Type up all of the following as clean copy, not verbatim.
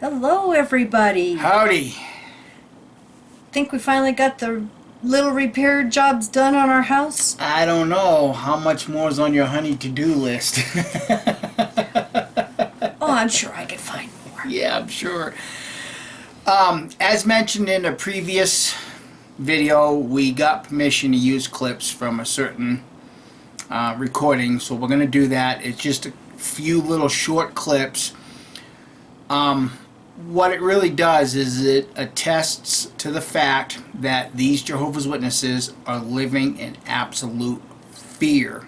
Hello, everybody. Howdy. Think we finally got the little repair jobs done on our house? I don't know how much more is on your honey to-do list. Oh, I'm sure I could find more. Yeah, I'm sure. As mentioned in a previous video, we got permission to use clips from a certain recording, so we're going to do that. It's just a few little short clips. What it really does is it attests to the fact that these Jehovah's Witnesses are living in absolute fear,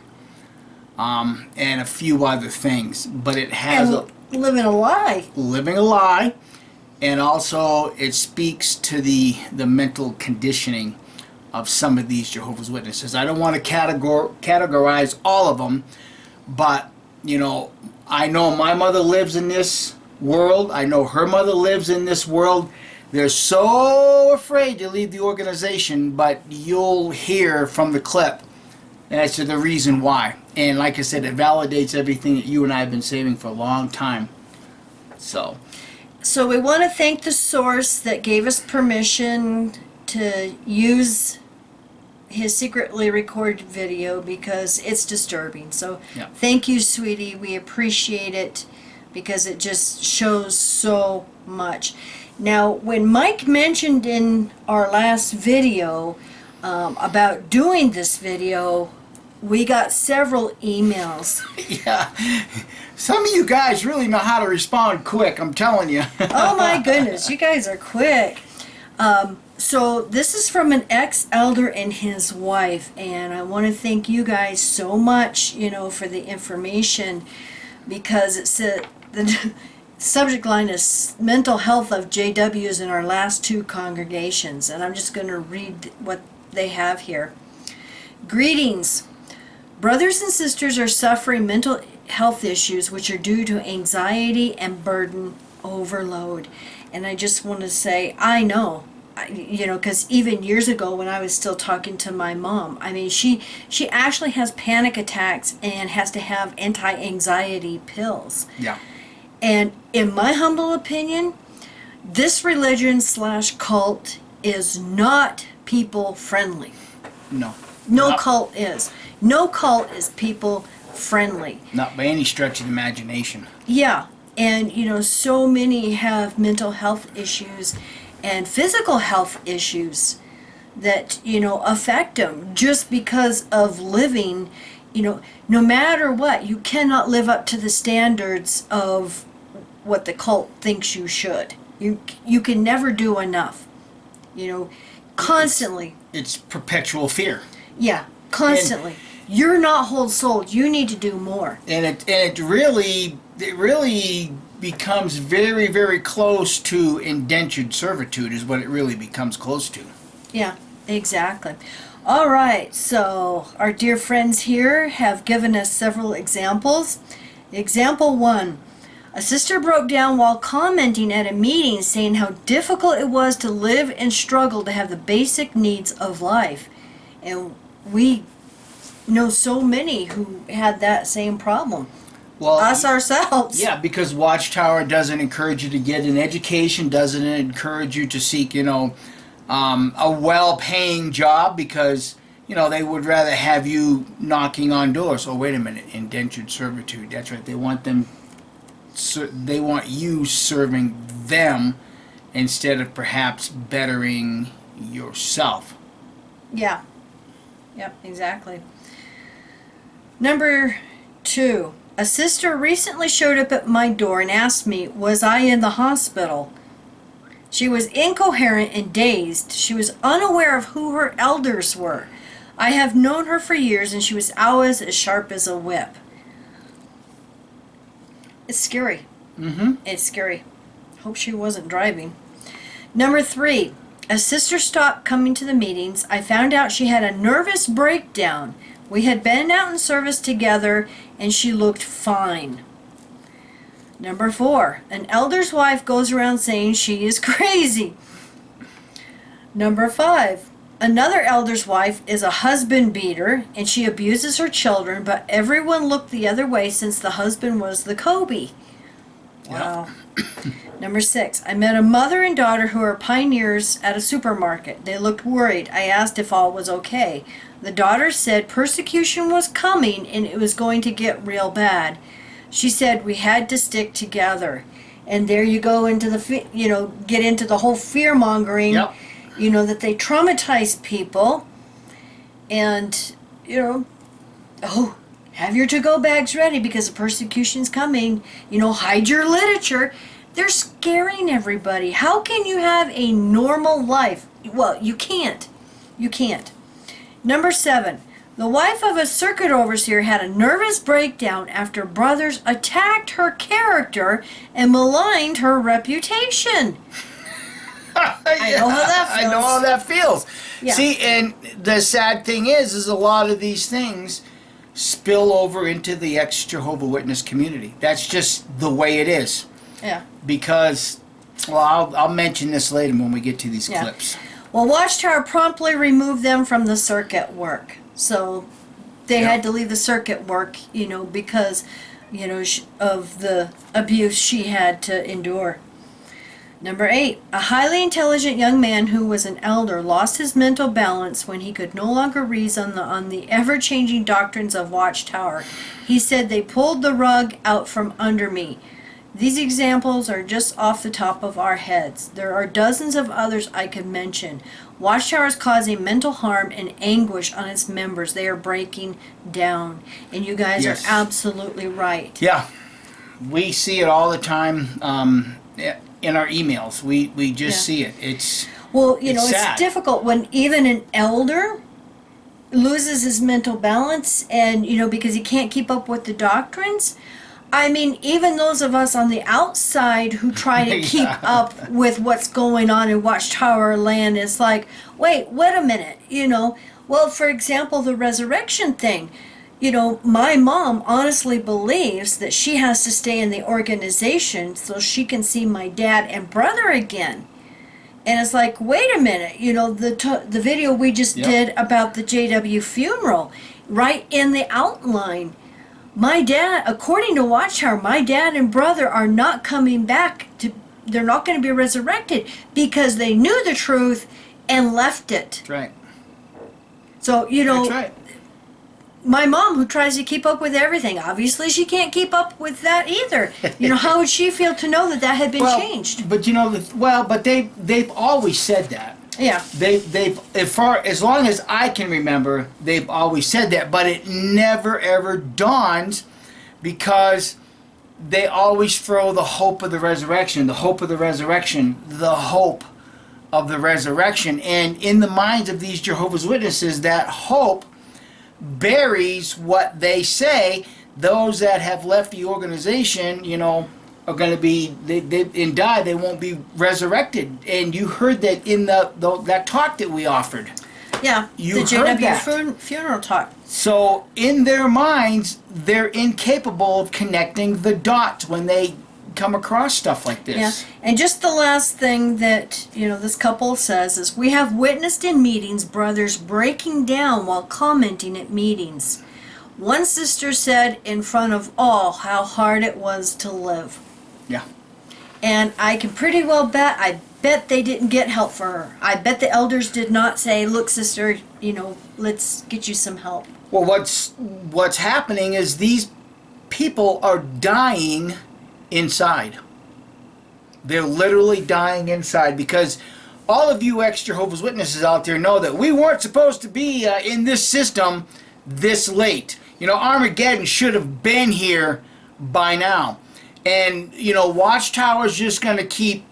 and a few other things. But it has And living a lie. living a lie, and also it speaks to the mental conditioning of some of these Jehovah's Witnesses. I don't want to categorize all of them, but I know my mother lives in this world. I know her mother lives in this world. They're so afraid to leave the organization, but you'll hear from the clip as to the reason why. And like I said, it validates everything that you and I have been saying for a long time. So we want to thank the source that gave us permission to use his secretly recorded video because it's disturbing. So yeah. Thank you, sweetie. We appreciate it because it just shows so much. Now, when Mike mentioned in our last video about doing this video, we got several emails. Yeah, some of you guys really know how to respond quick, I'm telling you. Oh my goodness, you guys are quick. So this is from an ex-elder and his wife, and I want to thank you guys so much, for the information, because it said the subject line is mental health of JWs in our last two congregations, and I'm just going to read what they have here. Greetings. Brothers and sisters are suffering mental health issues which are due to anxiety and burden overload. And I just want to say, I know, because even years ago when I was still talking to my mom, I mean, she actually has panic attacks and has to have anti-anxiety pills. Yeah. And in my humble opinion, this religion/cult is not people friendly. No. No cult is. No cult is people friendly. Not by any stretch of the imagination. Yeah. And, so many have mental health issues and physical health issues that, affect them just because of living, no matter what, you cannot live up to the standards of what the cult thinks you should. You can never do enough, constantly. It's perpetual fear. Yeah, constantly. You're not whole souled. You need to do more. And it really becomes very, very close to indentured servitude is what it really becomes close to. Yeah, exactly. All right, so our dear friends here have given us several examples. Example 1. A sister broke down while commenting at a meeting saying how difficult it was to live and struggle to have the basic needs of life. And we know so many who had that same problem. Well, us ourselves. Yeah, because Watchtower doesn't encourage you to get an education, doesn't encourage you to seek, a well-paying job because, they would rather have you knocking on doors. Oh, wait a minute, indentured servitude. That's right. They want you serving them instead of perhaps bettering yourself. Yeah. Yep, exactly. Number 2. A sister recently showed up at my door and asked me, was I in the hospital? She was incoherent and dazed. She was unaware of who her elders were. I have known her for years and she was always as sharp as a whip. It's scary. Mm-hmm. It's scary. Hope she wasn't driving. Number 3. A sister stopped coming to the meetings. I found out she had a nervous breakdown. We had been out in service together and she looked fine. Number 4. An elder's wife goes around saying she is crazy. Number 5. Another elder's wife is a husband beater and she abuses her children, but everyone looked the other way since the husband was the Kobe. Wow. Number 6, I met a mother and daughter who are pioneers at a supermarket. They looked worried. I asked if all was okay. The daughter said persecution was coming and it was going to get real bad. She said we had to stick together. And there you go into the, get into the whole fear mongering, Yep. That they traumatize people. And, oh, have your to-go bags ready because the persecution's coming. Hide your literature. They're scaring everybody. How can you have a normal life? Well, you can't. You can't. Number 7, the wife of a circuit overseer had a nervous breakdown after brothers attacked her character and maligned her reputation. I know how that feels. I know how that feels. Yeah. See, and the sad thing is a lot of these things spill over into the ex-Jehovah Witness community. That's just the way it is. Yeah. Because, well, I'll mention this later when we get to these clips. Well, Watchtower promptly removed them from the circuit work. So they had to leave the circuit work, because, of the abuse she had to endure. Number 8, a highly intelligent young man who was an elder lost his mental balance when he could no longer reason on the ever-changing doctrines of Watchtower. He said they pulled the rug out from under me. These examples are just off the top of our heads. There are dozens of others I could mention. Watchtower is causing mental harm and anguish on its members. They are breaking down. And you guys are absolutely right. Yeah. We see it all the time in our emails. We just see it. It's it's difficult when even an elder loses his mental balance and, because he can't keep up with the doctrines. I mean, even those of us on the outside who try to keep up with what's going on in Watchtower land, is like, wait a minute, Well, for example, the resurrection thing. My mom honestly believes that she has to stay in the organization so she can see my dad and brother again. And it's like, wait a minute, the video we just did about the JW funeral, right in the outline. My dad, according to Watchtower, my dad and brother are not coming back they're not going to be resurrected because they knew the truth and left it. That's right. So, That's right. My mom, who tries to keep up with everything, obviously she can't keep up with that either. How would she feel to know that had been changed? But but they've always said that. Yeah. They've as long as I can remember, they've always said that, but it never ever dawns because they always throw the hope of the resurrection, the hope of the resurrection, the hope of the resurrection. And in the minds of these Jehovah's Witnesses, that hope buries what they say. Those that have left the organization, are going to be and die. They won't be resurrected. And you heard that in that talk that we offered. Yeah, you the heard JW that. Funeral talk. So in their minds, they're incapable of connecting the dots when they come across stuff like this. Yeah, and just the last thing that this couple says is, we have witnessed in meetings brothers breaking down while commenting at meetings. One sister said in front of all how hard it was to live. Yeah. And I can pretty well bet, I bet they didn't get help for her. I bet the elders did not say, look, sister, let's get you some help. Well, what's happening is these people are dying inside. They're literally dying inside because all of you ex-Jehovah's Witnesses out there know that we weren't supposed to be in this system this late. Armageddon should have been here by now. And, Watchtower's just going to keep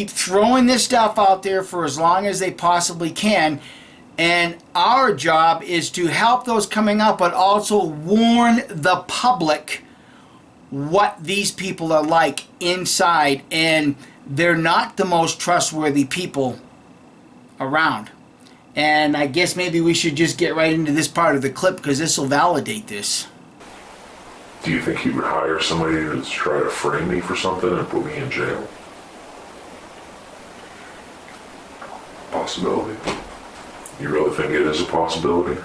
throwing this stuff out there for as long as they possibly can. And our job is to help those coming up, but also warn the public what these people are like inside. And they're not the most trustworthy people around. And I guess maybe we should just get right into this part of the clip because this will validate this. Do you think he would hire somebody to try to frame me for something and put me in jail? Possibility. You really think it is a possibility?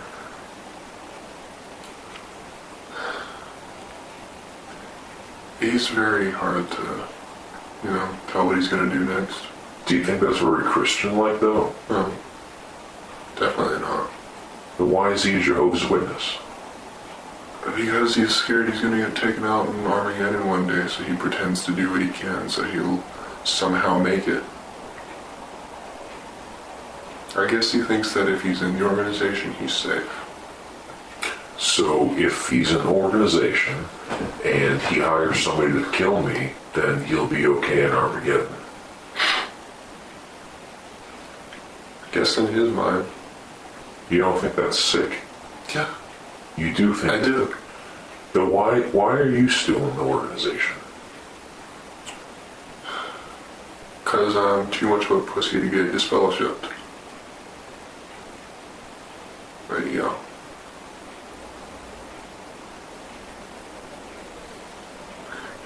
He's very hard to tell what he's going to do next. Do you think that's very Christian-like, though? No, definitely not. But why is he a Jehovah's Witness? Because he's scared he's going to get taken out in Armageddon one day, so he pretends to do what he can so he'll somehow make it. I guess he thinks that if he's in the organization, he's safe. So if he's in an organization and he hires somebody to kill me, then he'll be okay in Armageddon. Guess in his mind. You don't think that's sick? Yeah, You do think I that? do. Then why are you still in the organization? Because I'm too much of a pussy to get disfellowshipped. There you go.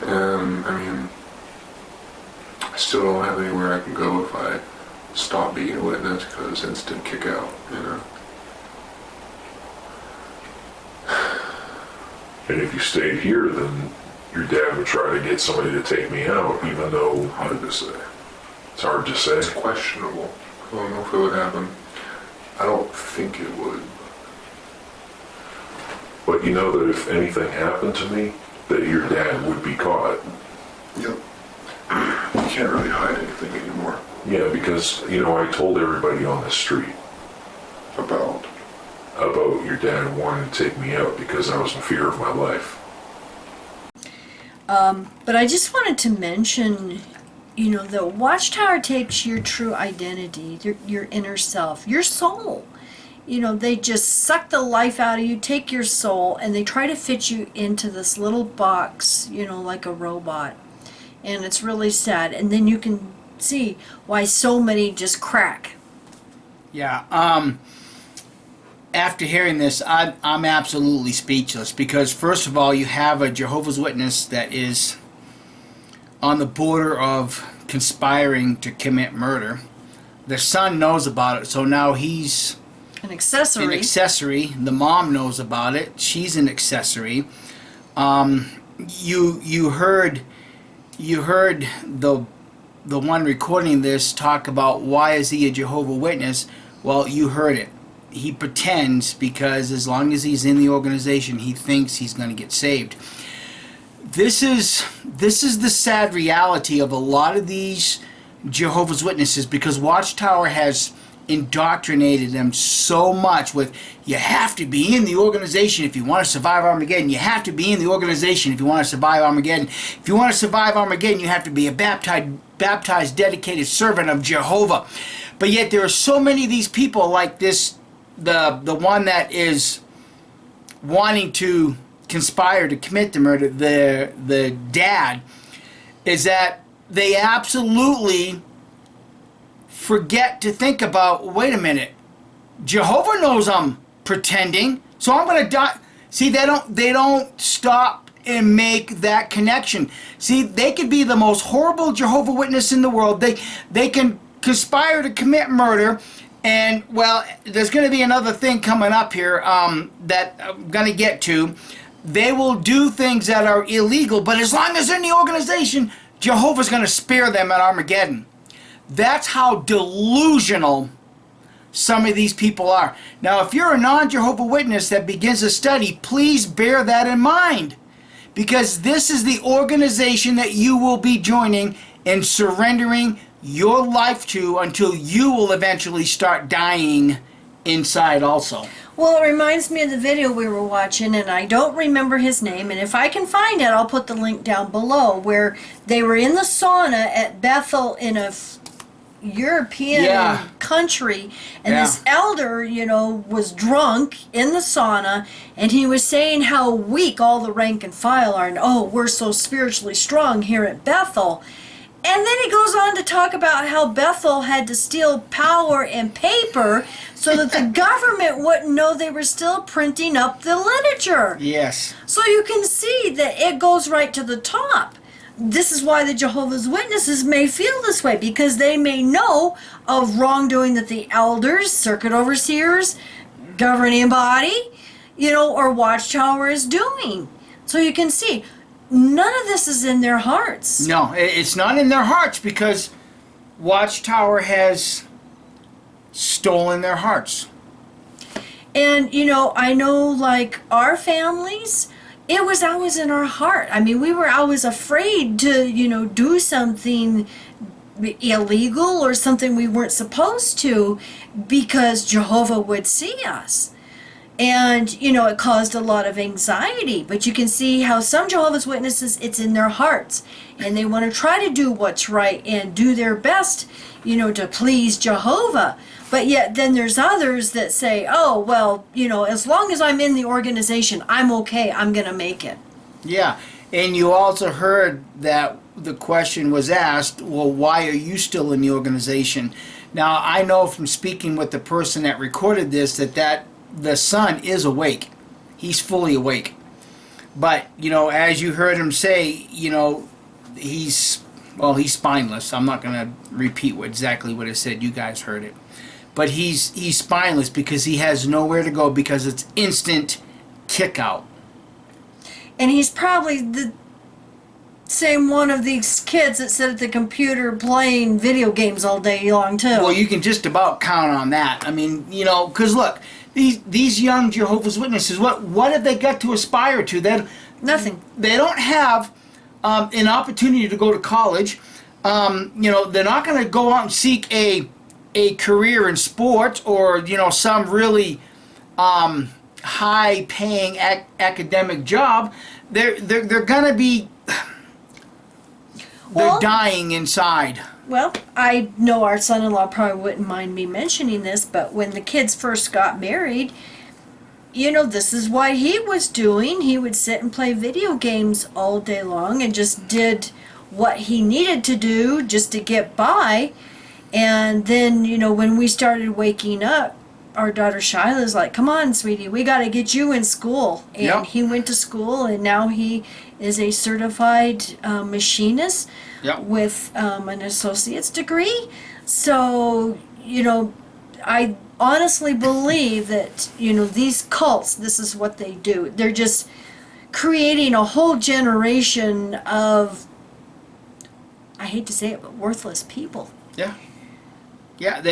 And, I still don't have anywhere I can go if I stop being a witness, because instant kick out, And if you stayed here, then your dad would try to get somebody to take me out, even though Hard to say. it's hard to say. It's questionable. I don't know if it would happen. I don't think it would. But you know that if anything happened to me, that your dad would be caught. Yep. You can't really hide anything anymore. Yeah, because, I told everybody on the street About. about your dad wanting to take me out because I was in fear of my life. But I just wanted to mention, the Watchtower takes your true identity, your inner self, your soul. They just suck the life out of you, take your soul, and they try to fit you into this little box, like a robot. And it's really sad. And then you can see why so many just crack. Yeah. After hearing this, I'm absolutely speechless, because first of all, you have a Jehovah's Witness that is on the border of conspiring to commit murder. The son knows about it, so now he's An accessory. an accessory. The mom knows about it. She's an accessory. You heard the one recording this talk about why is he a Jehovah's Witness. Well, you heard it. He pretends because as long as he's in the organization, he thinks he's going to get saved. This is the sad reality of a lot of these Jehovah's Witnesses, because Watchtower has indoctrinated them so much with, you have to be in the organization if you want to survive Armageddon. You have to be in the organization if you want to survive Armageddon. If you want to survive Armageddon, you have to be a baptized, dedicated servant of Jehovah. But yet there are so many of these people like this, the one that is wanting to conspire to commit the murder, the dad, is that they absolutely forget to think about, wait a minute, Jehovah knows I'm pretending, so I'm going to die. See, they don't stop and make that connection. See, they could be the most horrible Jehovah Witness in the world. They can conspire to commit murder, and, well, there's going to be another thing coming up here that I'm going to get to. They will do things that are illegal, but as long as they're in the organization, Jehovah's going to spare them at Armageddon. That's how delusional some of these people are. Now, if you're a non-Jehovah Witness that begins a study, please bear that in mind, because this is the organization that you will be joining and surrendering your life to until you will eventually start dying inside also. Well, it reminds me of the video we were watching, and I don't remember his name, and if I can find it, I'll put the link down below, where they were in the sauna at Bethel in a European country, and this elder, was drunk in the sauna, and he was saying how weak all the rank and file are, and we're so spiritually strong here at Bethel. And then he goes on to talk about how Bethel had to steal power and paper so that the government wouldn't know they were still printing up the literature. Yes. So you can see that it goes right to the top. This is why the Jehovah's Witnesses may feel this way, because they may know of wrongdoing that the elders, circuit overseers, governing body, or Watchtower is doing. So you can see, none of this is in their hearts. No, it's not in their hearts because Watchtower has stolen their hearts. And, I know, like, our families, it was always in our heart. I mean, we were always afraid to, do something illegal or something we weren't supposed to because Jehovah would see us. And, it caused a lot of anxiety. But you can see how some Jehovah's Witnesses, it's in their hearts. And they want to try to do what's right and do their best, to please Jehovah. But yet then there's others that say, oh, well, as long as I'm in the organization, I'm okay. I'm going to make it. Yeah. And you also heard that the question was asked, well, why are you still in the organization? Now, I know from speaking with the person that recorded this that the son is awake. He's fully awake. But, as you heard him say, he's spineless. I'm not going to repeat exactly what it said. You guys heard it. But he's spineless because he has nowhere to go because it's instant kick out. And he's probably the same one of these kids that sit at the computer playing video games all day long, too. Well, you can just about count on that. I mean, because look, these young Jehovah's Witnesses, what have they got to aspire to? Nothing. They don't have an opportunity to go to college. They're not going to go out and seek a career in sports or, some really high-paying academic job. They're going to be... They're dying inside. Well, I know our son-in-law probably wouldn't mind me mentioning this, but when the kids first got married, this is what he was doing. He would sit and play video games all day long and just did what he needed to do just to get by. And then, when we started waking up, our daughter Shyla's like, come on, sweetie, we got to get you in school. And Yep. he went to school, and now he is a certified machinist Yep. with an associate's degree. So, I honestly believe that, these cults, this is what they do. They're just creating a whole generation of, I hate to say it, but worthless people. Yeah. Yeah,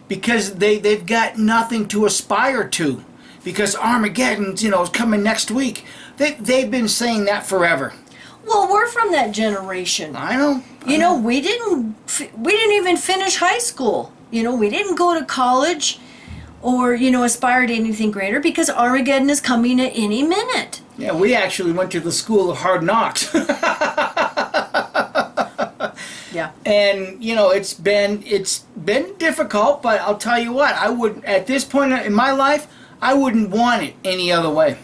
because they've got nothing to aspire to. Because Armageddon's, is coming next week. They've been saying that forever. Well, we're from that generation. I know. We didn't even finish high school. We didn't go to college or, aspire to anything greater because Armageddon is coming at any minute. Yeah, we actually went to the school of hard knocks. Yeah. And it's been difficult, but I'll tell you what, I would at this point in my life, I wouldn't want it any other way.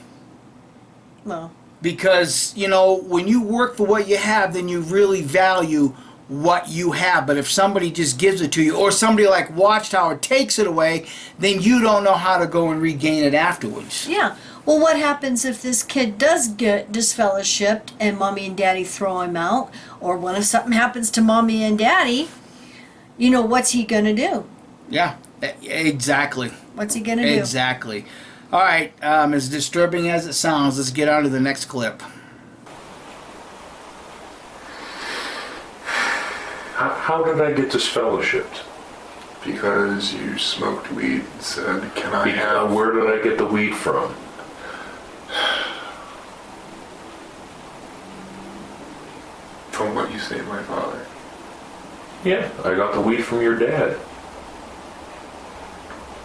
Well, Because, when you work for what you have, then you really value what you have. But if somebody just gives it to you, or somebody like Watchtower takes it away, then you don't know how to go and regain it afterwards. yeah. Well, what happens if this kid does get disfellowshipped and mommy and daddy throw him out? Or what if something happens to mommy and daddy? What's he going to do? Yeah, exactly. What's he going to do? Exactly. All right, as disturbing as it sounds, let's get on to the next clip. How did I get disfellowshipped? Because you smoked weed and said, can I have... Where did I get the weed from? From what you say to my father. Yeah, I got the weed from your dad.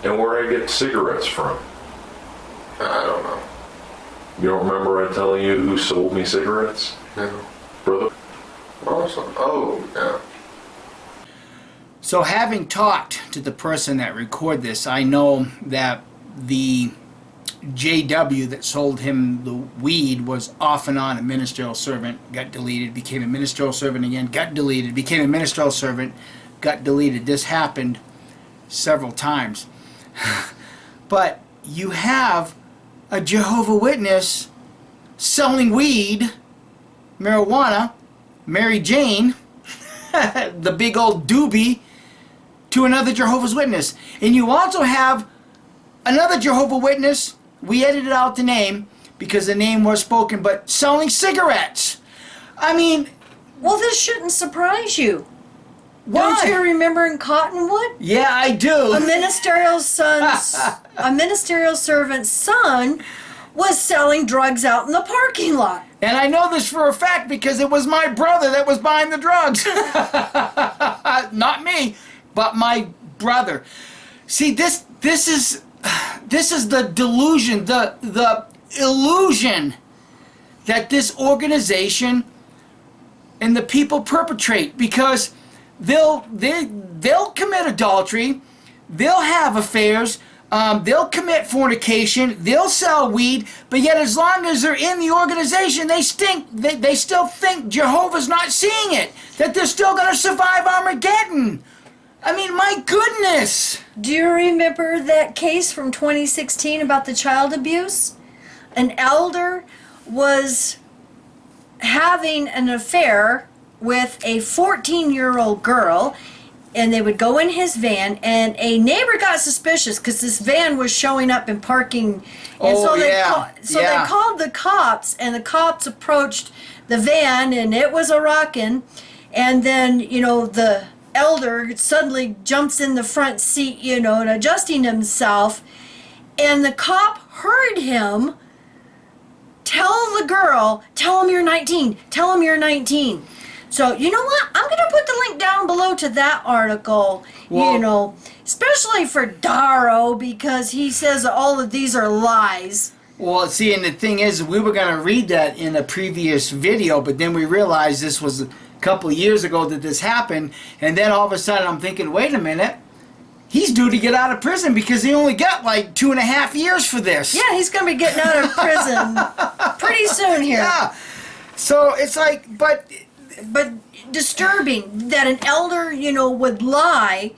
And where I get cigarettes from? I don't know. You don't remember I telling you who sold me cigarettes? No. Brother? Awesome. Oh, yeah. So having talked to the person that recorded this, I know that the JW that sold him the weed was off and on a ministerial servant, got deleted, became a ministerial servant again, got deleted, became a ministerial servant, got deleted. This happened several times. But you have a Jehovah Witness selling weed, marijuana, Mary Jane, the big old doobie, to another Jehovah's Witness. And you also have another Jehovah Witness, we edited out the name because the name was spoken, but selling cigarettes. I mean, Well, this shouldn't surprise you. why? Don't you remember in Cottonwood? Yeah, I do. A ministerial servant's son was selling drugs out in the parking lot. And I know this for a fact because it was my brother that was buying the drugs. Not me, but my brother. See, this is the delusion, the illusion that this organization and the people perpetrate, because they'll commit adultery, they'll have affairs, they'll commit fornication, they'll sell weed, but yet as long as they're in the organization, they still think Jehovah's not seeing it, that they're still going to survive Armageddon. I mean, my goodness. Do you remember that case from 2016 about the child abuse? An elder was having an affair with a 14-year-old girl, and they would go in his van, and a neighbor got suspicious because this van was showing up in parking. And Oh, they yeah. they called the cops, and the cops approached the van, and it was a rockin'. And then, the elder suddenly jumps in the front seat, and adjusting himself, and the cop heard him tell the girl, tell him you're 19, tell him you're 19. So, you know what? I'm going to put the link down below to that article, Well- especially for Darrow, because he says all of these are lies. Well, see, and the thing is, we were going to read that in a previous video, but then we realized this was a couple of years ago that this happened, and then all of a sudden I'm thinking, wait a minute, he's due to get out of prison because he only got like 2.5 years for this. Yeah, he's going to be getting out of prison pretty soon here. Yeah. So it's like, but disturbing that an elder, would lie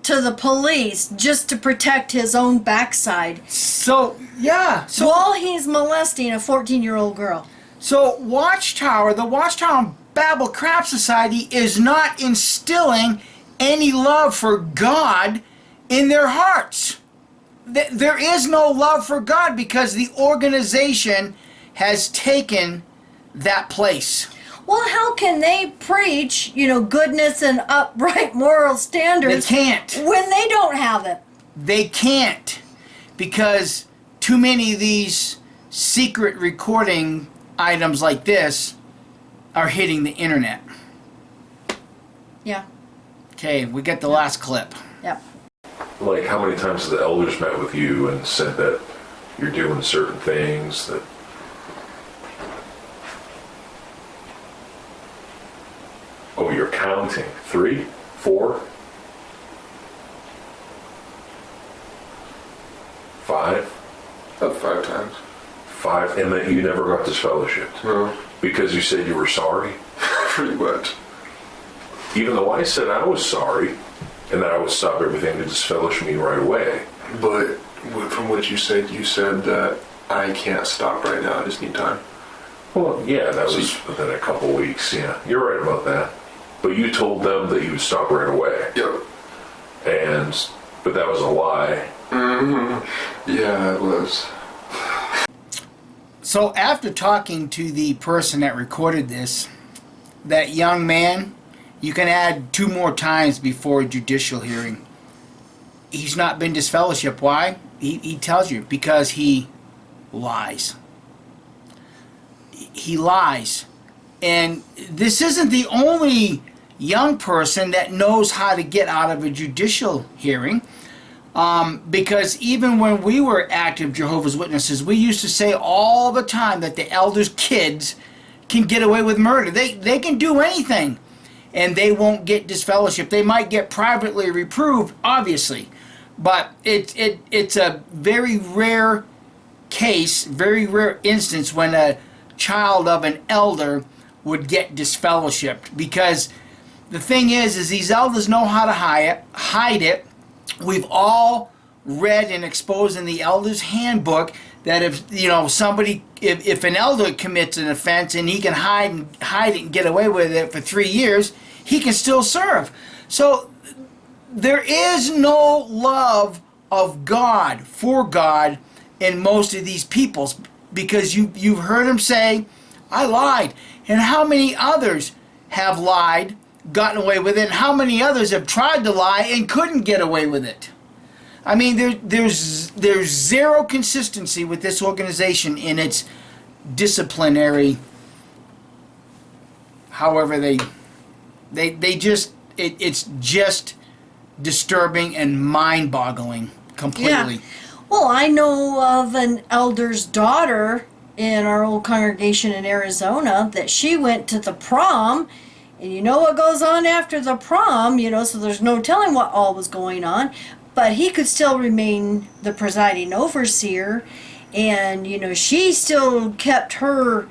to the police just to protect his own backside so yeah. So while he's molesting a 14-year-old girl. So Watchtower, the Watchtower Babel Crap Society is not instilling any love for God in their hearts. There is no love for God because the organization has taken that place. Well, how can they preach, goodness and upright moral standards They can't. when they don't have it? They can't, because too many of these secret recording items like this are hitting the internet. Yeah. Okay, we get the last clip. Yep. Like, how many times have the elders met with you and said that you're doing certain things that... Oh, you're counting. 3? 4? 5? About 5 times. 5, and that you never got disfellowshipped No, because you said you were sorry? pretty much. Even though I said I was sorry and that I would stop everything to disfellowship me right away. But from what you said that I can't stop right now. I just need time. Well, yeah, that was within a couple weeks. Yeah, you're right about that. But you told them that you would stop right away. Yep. But that was a lie. Yeah, it was. So after talking to the person that recorded this, that young man, you can add 2 more times before a judicial hearing. He's not been disfellowshipped. Why? He tells you, because he lies. He lies. And this isn't the only young person that knows how to get out of a judicial hearing. Because even when we were active Jehovah's Witnesses, we used to say all the time that the elders' kids can get away with murder. They can do anything, and they won't get disfellowship. They might get privately reproved, obviously, but it's a very rare case, very rare instance when a child of an elder would get disfellowshipped. Because the thing is these elders know how to hide it. We've all read and exposed in the Elder's Handbook that if somebody, if an elder commits an offense and he can hide it and get away with it for 3 years, he can still serve. So there is no love of God, for God, in most of these peoples, because you've heard him say, I lied. And how many others have lied, gotten away with it, and how many others have tried to lie and couldn't get away with it? I mean, there's zero consistency with this organization in its disciplinary, however they just, it's just disturbing and mind-boggling completely. Yeah. Well, I know of an elder's daughter in our old congregation in Arizona that she went to the prom, and you know what goes on after the prom, so there's no telling what all was going on, but he could still remain the presiding overseer, and, she still kept her,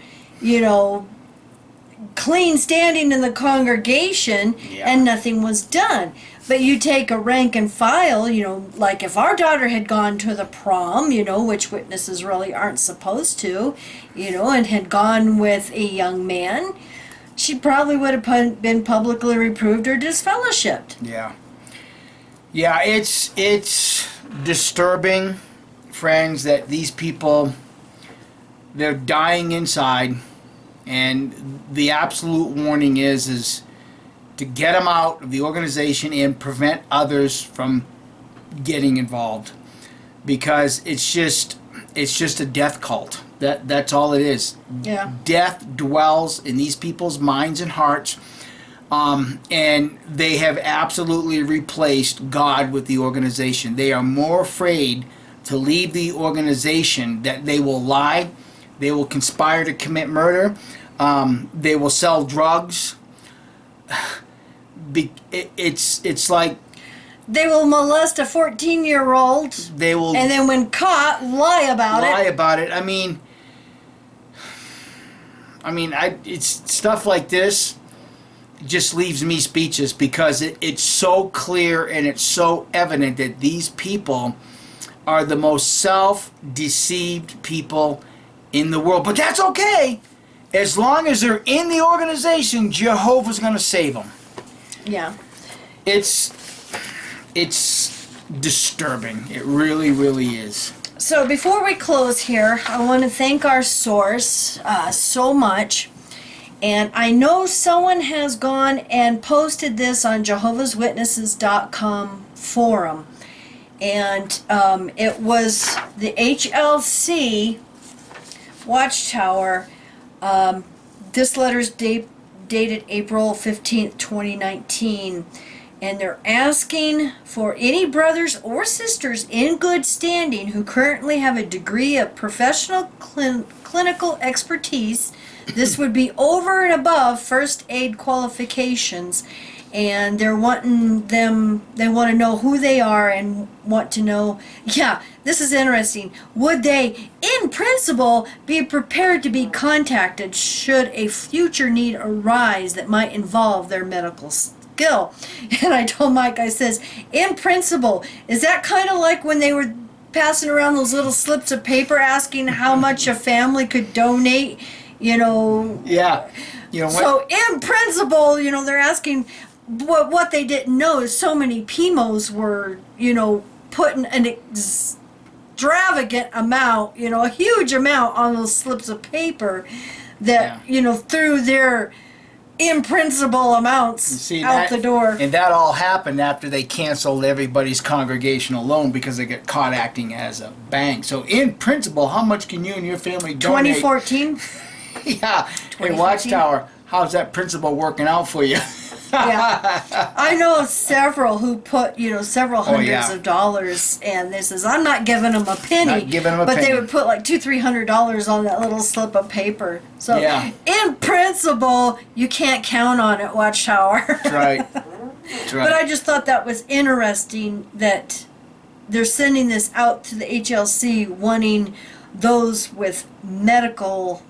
clean standing in the congregation, and nothing was done. But you take a rank and file, like if our daughter had gone to the prom, which witnesses really aren't supposed to, and had gone with a young man, she probably would have been publicly reproved or disfellowshipped. Yeah. Yeah, it's disturbing, friends, that these people, they're dying inside, and the absolute warning is to get them out of the organization and prevent others from getting involved, because it's just a death cult. That's all it is. Yeah. Death dwells in these people's minds and hearts, and they have absolutely replaced God with the organization. They are more afraid to leave the organization that they will lie, they will conspire to commit murder, they will sell drugs. It's like they will molest a 14-year-old. They will, and then when caught, lie about it. I mean, it's stuff like this just leaves me speechless, because it's so clear and it's so evident that these people are the most self-deceived people in the world. But that's okay, as long as they're in the organization. Jehovah's going to save them. Yeah. It's disturbing. It really, really is. So before we close here, I want to thank our source so much. And I know someone has gone and posted this on Jehovah'sWitnesses.com forum. And it was the HLC Watchtower. This letter's dated April 15th, 2019. And they're asking for any brothers or sisters in good standing who currently have a degree of professional clinical expertise. This would be over and above first aid qualifications. And they're wanting them, they want to know who they are and want to know, this is interesting. Would they, in principle, be prepared to be contacted should a future need arise that might involve their medical skill? And I told Mike, I says, in principle, is that kind of like when they were passing around those little slips of paper asking how much a family could donate, Yeah. So in principle, they're asking, what they didn't know is so many PMOs were, putting an extravagant amount, a huge amount on those slips of paper that, through their in principle amounts out the door. And that all happened after they canceled everybody's congregational loan because they got caught acting as a bank. So in principle, how much can you and your family donate? 2014? Yeah. Hey, Watchtower, how's that principle working out for you? Yeah. I know several who put, several hundreds of dollars, and this is, I'm not giving them a penny. But they would put like $200-300 on that little slip of paper. So in principle, you can't count on it, Watchtower. That's right. That's right. But I just thought that was interesting that they're sending this out to the HLC, wanting those with medical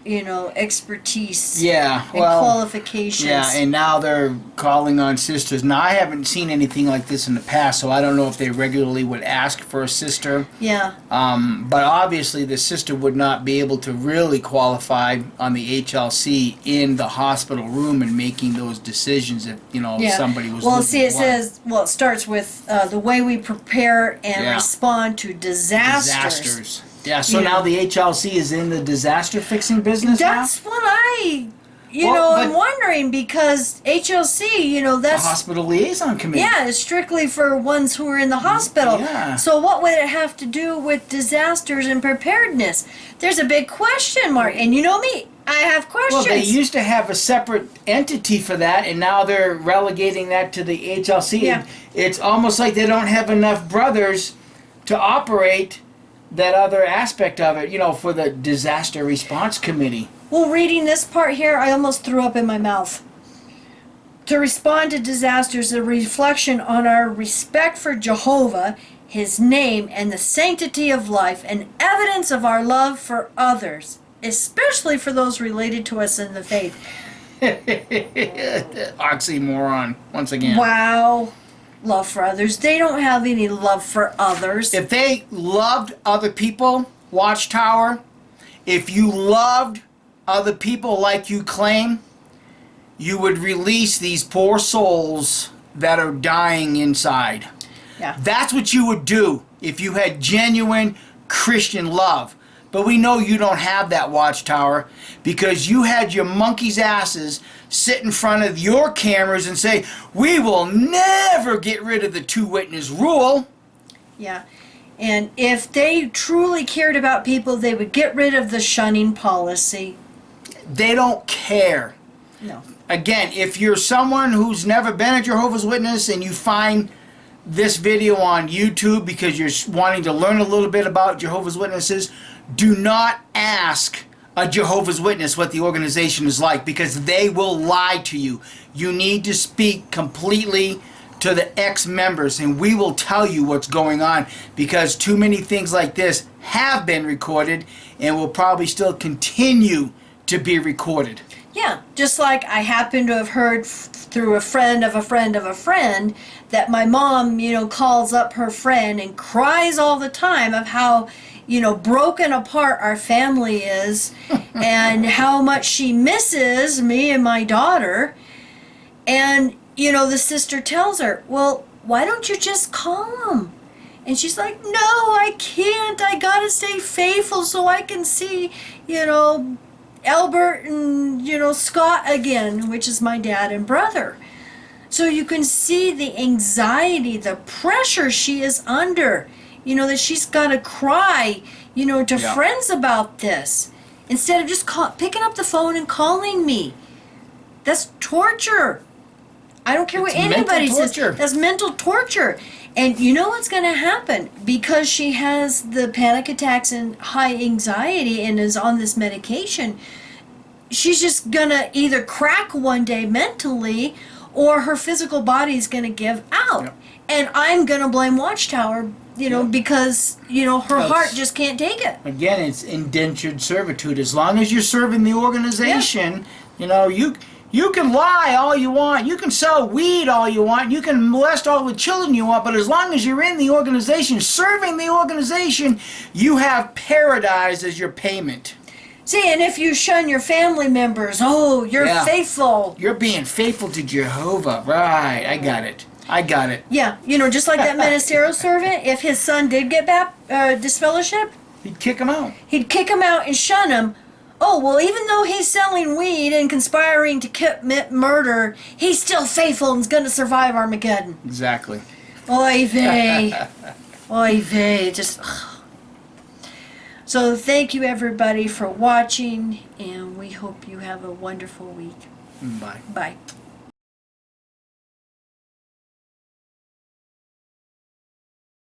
expertise and qualifications. Yeah, and now they're calling on sisters. Now, I haven't seen anything like this in the past, so I don't know if they regularly would ask for a sister. Yeah. But obviously, the sister would not be able to really qualify on the HLC in the hospital room and making those decisions if, somebody was Well, see, it blood. says, it starts with the way we prepare and respond to disasters. Yeah, so now the HLC is in the disaster fixing business That's what I I'm wondering because HLC, The that's hospital liaison committee. yeah, it's strictly for ones who are in the hospital. Yeah. So what would it have to do with disasters and preparedness? There's a big question mark. And you know me, I have questions. Well, they used to have a separate entity for that, and now they're relegating that to the HLC. Yeah. It's almost like they don't have enough brothers to operate that other aspect of it, for the disaster response committee. Well, reading this part here, I almost threw up in my mouth. To respond to disasters, a reflection on our respect for Jehovah, his name, and the sanctity of life, and evidence of our love for others, especially for those related to us in the faith. Oxymoron, once again. Wow. Love for others. They don't have any love for others. If they loved other people, Watchtower, if you loved other people like you claim, you would release these poor souls that are dying inside. Yeah. That's what you would do if you had genuine Christian love. But we know you don't have that, Watchtower, because you had your monkey's asses sit in front of your cameras and say, we will never get rid of the two-witness rule. Yeah. And if they truly cared about people, they would get rid of the shunning policy. They don't care. No. Again, if you're someone who's never been a Jehovah's Witness and you find this video on YouTube because you're wanting to learn a little bit about Jehovah's Witnesses, do not ask a Jehovah's Witness what the organization is like, because they will lie to you. You need to speak completely to the ex-members, and we will tell you what's going on, because too many things like this have been recorded and will probably still continue to be recorded. Yeah, just like I happen to have heard through a friend of a friend of a friend that my mom, calls up her friend and cries all the time of how, broken apart our family is and how much she misses me and my daughter. And, the sister tells her, well, why don't you just call them? And she's like, no, I can't. I got to stay faithful so I can see, Albert and, Scott again, which is my dad and brother. So you can see the anxiety, the pressure she is under, that she's got to cry, to friends about this instead of just picking up the phone and calling me. That's torture. I don't care what anybody says. That's mental torture. And you know what's going to happen? Because she has the panic attacks and high anxiety and is on this medication, she's just going to either crack one day mentally or her physical body is going to give out. Yep. And I'm going to blame Watchtower, because, her heart just can't take it. Again, it's indentured servitude. As long as you're serving the organization, you can lie all you want, you can sell weed all you want, you can molest all the children you want, but as long as you're in the organization, serving the organization, you have paradise as your payment. See, and if you shun your family members, you're faithful. You're being faithful to Jehovah. Right, I got it. Yeah, just like that ministerial servant, if his son did get disfellowship, he'd kick him out. He'd kick him out and shun him. Oh, well, even though he's selling weed and conspiring to commit murder, he's still faithful and's going to survive Armageddon. Exactly. Oy vey. Oy vey. Just... Ugh. So thank you, everybody, for watching, and we hope you have a wonderful week. Bye. Bye.